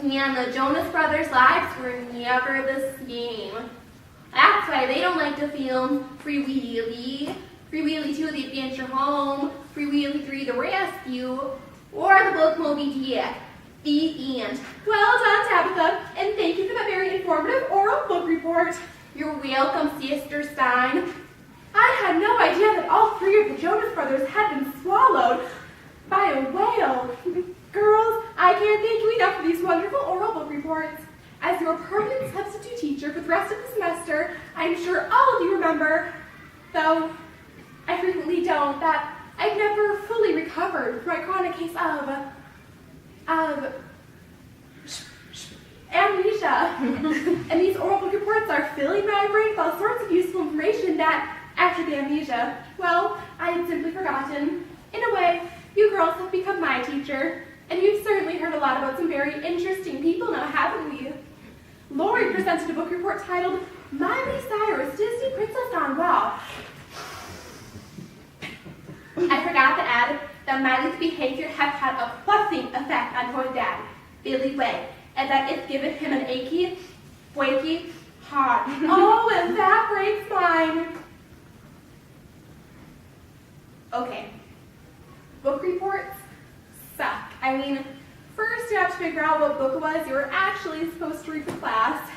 And the Jonas Brothers' lives were never the same. That's why they don't like to film Free Willy, Free Willy 2, The Adventure Home, Free Willy 3, The Rescue, or the book Moby Dick. The end. Well done, Tabitha, and thank you for that very informative oral book report. You're welcome, Sister Stein. I had no idea that all three of the Jonas Brothers had been swallowed by a whale. Girls, I can't thank you enough for these wonderful oral book reports. As your permanent substitute teacher for the rest of the semester, I'm sure all of you remember, though I frequently don't, that I've never fully recovered from my chronic case of amnesia. And these oral book reports are filling my brain with all sorts of useful information that, after the amnesia, well, I had simply forgotten. In a way, you girls have become my teacher, and you've certainly heard a lot about some very interesting people now, haven't we? Lori presented a book report titled Miley Cyrus, Disney Princess Gone Raw. I forgot to add that Miley's behavior has had a fussing effect on her dad, Billy Ray, and that it's given him an achy, flaky heart. Oh, and that breaks mine. Okay, book reports suck. I mean, first you have to figure out what book it was you were actually supposed to read for class.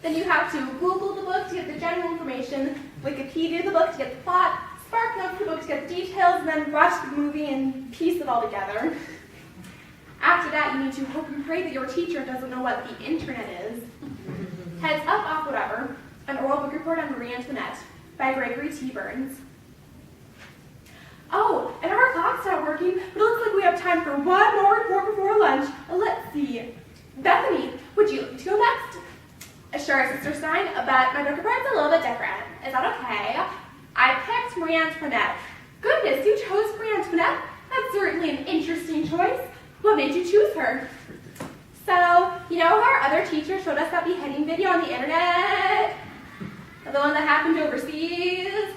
Then you have to Google the book to get the general information, Wikipedia the book to get the plot, SparkNotes the book to get the details, and then watch the movie and piece it all together. After that, you need to hope and pray that your teacher doesn't know what the internet is. Heads up, off, whatever. An oral book report on Marie Antoinette by Gregory T. Burns. Oh, and our clock's not working, but it looks like we have time for one more report before lunch. Let's see. Bethany, would you like to go next? Sure, Sister Stein, but my book report's a little bit different. Is that okay? I picked Marie Antoinette. Goodness, you chose Marie Antoinette? That's certainly an interesting choice. What made you choose her? So, you know how our other teacher showed us that beheading video on the internet? The one that happened overseas?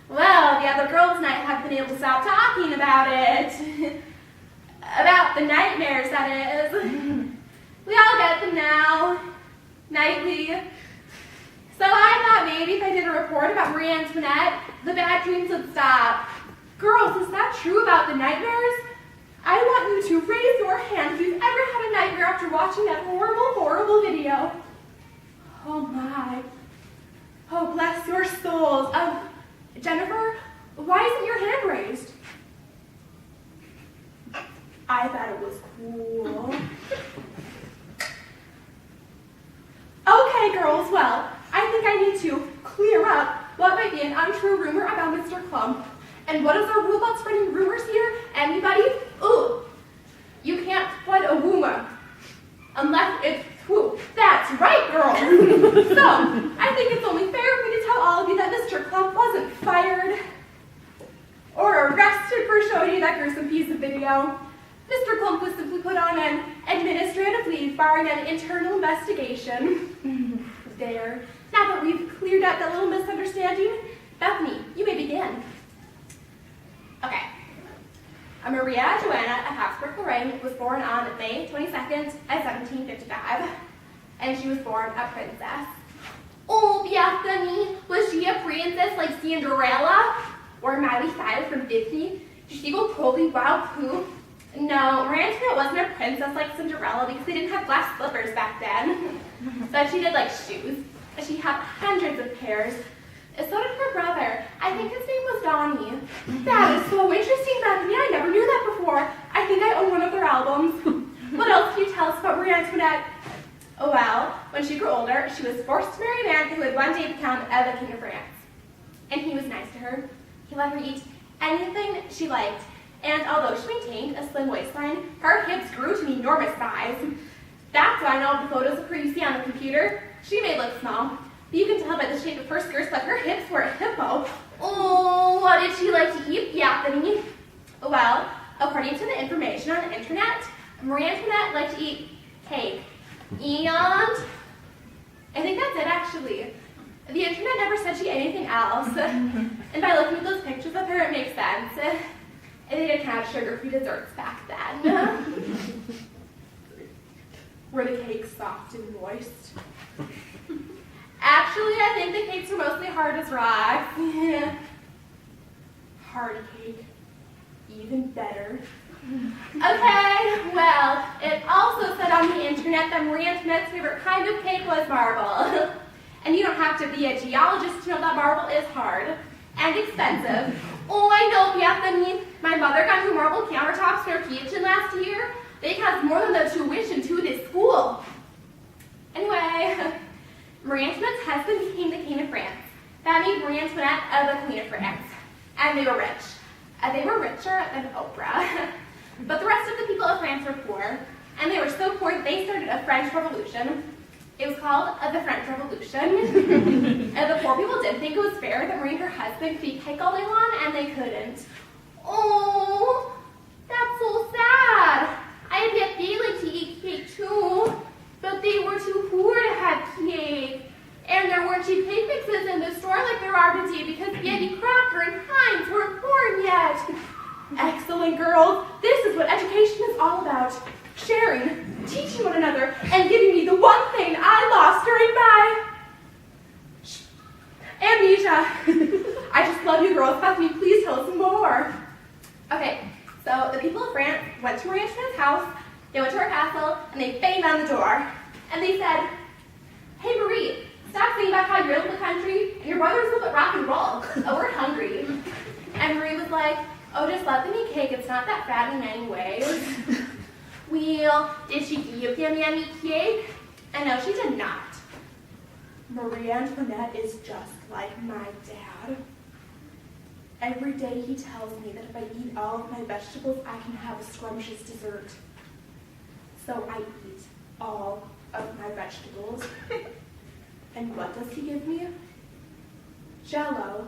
Well, the other girls tonight have been able to stop talking about it. About the nightmares, that is. We all get them now. Nightly. So I thought maybe if I did a report about Marie Antoinette, the bad dreams would stop. Girls, is that true about the nightmares? I want you to raise your hand if you've ever had a nightmare after watching that horrible, horrible video. Oh my. Oh, bless your souls. Jennifer, why isn't your hand raised? I thought it was cool. Okay, girls, well, I think I need to clear up what might be an untrue rumor about Mr. Clump. And what is our rule about spreading rumors here? Anybody? Ooh, you can't spread a rumor unless it's true. That's right, girls. So, I think it's only fair for me to tell all of you that Mr. Clump wasn't fired or arrested for showing you that gruesome piece of video. Mr. Clump was simply put on an administrative leave barring an internal investigation. There. Now that we've cleared up that little misunderstanding, Bethany, you may begin. Okay. Maria Joanna of Habsburg Lorraine was born on May 22nd, 1755, and she was born a princess. Oh, Bethany, was she a princess like Cinderella or Miley Cyrus from Disney? Did she go totally wild too? No, Marie Antoinette wasn't a princess like Cinderella because they didn't have glass slippers back then. But she did like shoes. She had hundreds of pairs. So did her brother. I think his name was Donnie. That is so interesting, Bethany. I never knew that before. I think I own one of their albums. What else can you tell us about Marie Antoinette? Oh well, when she grew older, she was forced to marry a man who would one day become the King of France. And he was nice to her. He let her eat anything she liked. And although she maintained a slim waistline, her hips grew to an enormous size. That's why in all the photos of her you see on the computer, she may look small. But you can tell by the shape of her skirts that her hips were a hippo. Oh, what did she like to eat, Bethany? Well, according to the information on the internet, Marie Antoinette liked to eat cake. And I think that's it, actually. The internet never said she ate anything else. And by looking at those pictures of her, it makes sense. They didn't have sugar-free desserts back then. Were the cakes soft and moist? Actually, I think the cakes were mostly hard as rocks. Hard cake. Even better. Okay, well, it also said on the internet that Marie Antoinette's favorite kind of cake was marble. And you don't have to be a geologist to know that marble is hard and expensive. Oh, I know, Bethany. My mother got new marble countertops for her kitchen last year. They cost more than the tuition to this school. Anyway, Marie Antoinette's husband became the king of France. That made Marie Antoinette the queen of France. And they were rich. They were richer than Oprah. But the rest of the people of France were poor. And they were so poor that they started a French Revolution. It was called the French Revolution. And the poor people didn't think it was fair that Marie and her husband could eat cake all day long, and they couldn't. Oh, that's so sad. I bet they like to eat cake too, but they were too poor to have cake. And there weren't cheap cake mixes in the store like there are today because Betty Crocker and Heinz weren't born yet. Excellent, girls. This is what education is all about. Sharing, teaching one another, and giving me the one thing I lost during my amnesia. I just love you girls. Bethany, please tell us more. Okay, so the people of France went to Marie Antoinette's house, they went to her castle, and they banged on the door. And they said, "Hey Marie, stop thinking about how you're in the country, and your brother's a little bit rock and roll. Oh, we're hungry." And Marie was like, "Oh, just let them eat cake. It's not that fattening anyways." Well, did she give them any cake? And no, she did not. Marie Antoinette is just like my dad. Every day he tells me that if I eat all of my vegetables, I can have a scrumptious dessert. So I eat all of my vegetables. And what does he give me? Jell-O.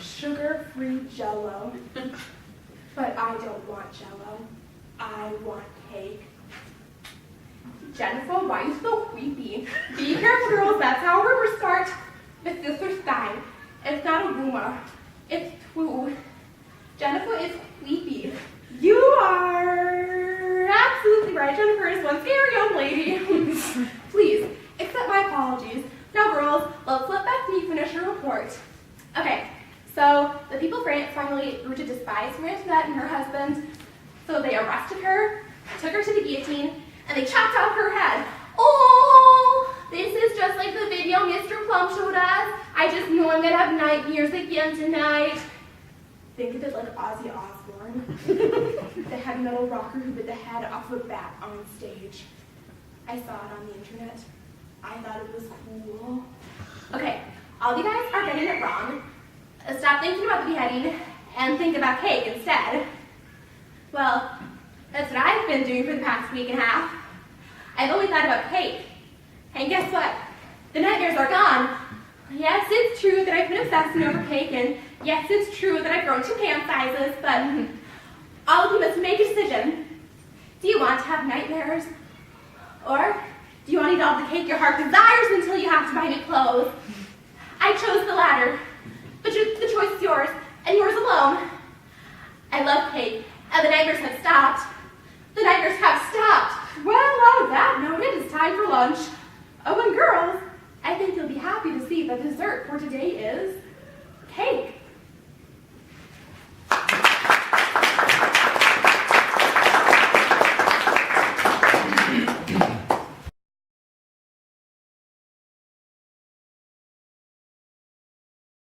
Sugar-free Jell-O. But I don't want Jell-O. I want cake. Jennifer, why are you so creepy? Be careful, girls. That's how rumors start. It's Sister Stein. It's not a rumor. It's true. Jennifer is creepy. You are absolutely right. Jennifer is one scary young lady. Please, accept my apologies. Now, girls, let's let Bethany finish her report. Okay, so the people of France finally grew to despise Marie Antoinette and her husband. So they arrested her, took her to the guillotine, and they chopped off her head. Oh, this is just like the video Mr. Plum showed us. I just know I'm gonna have nightmares again tonight. Think of it like Ozzy Osbourne, the heavy metal rocker who bit the head off a bat on stage. I saw it on the internet. I thought it was cool. Okay, all of you guys are getting it wrong. Stop thinking about the beheading and think about cake instead. Well, that's what I've been doing for the past week and a half. I've only thought about cake. And guess what? The nightmares are gone. Yes, it's true that I've been obsessing over cake, and yes, it's true that I've grown 2 hand sizes, but all of you must make a decision. Do you want to have nightmares? Or do you want to eat all the cake your heart desires until you have to buy new clothes? I chose the latter, but the choice is yours, and yours alone. I love cake, and the nightmares have stopped. The nightmares have stopped. Well, on that note, it is time for lunch. Oh, and girls, I think you'll be happy to see the dessert for today is cake.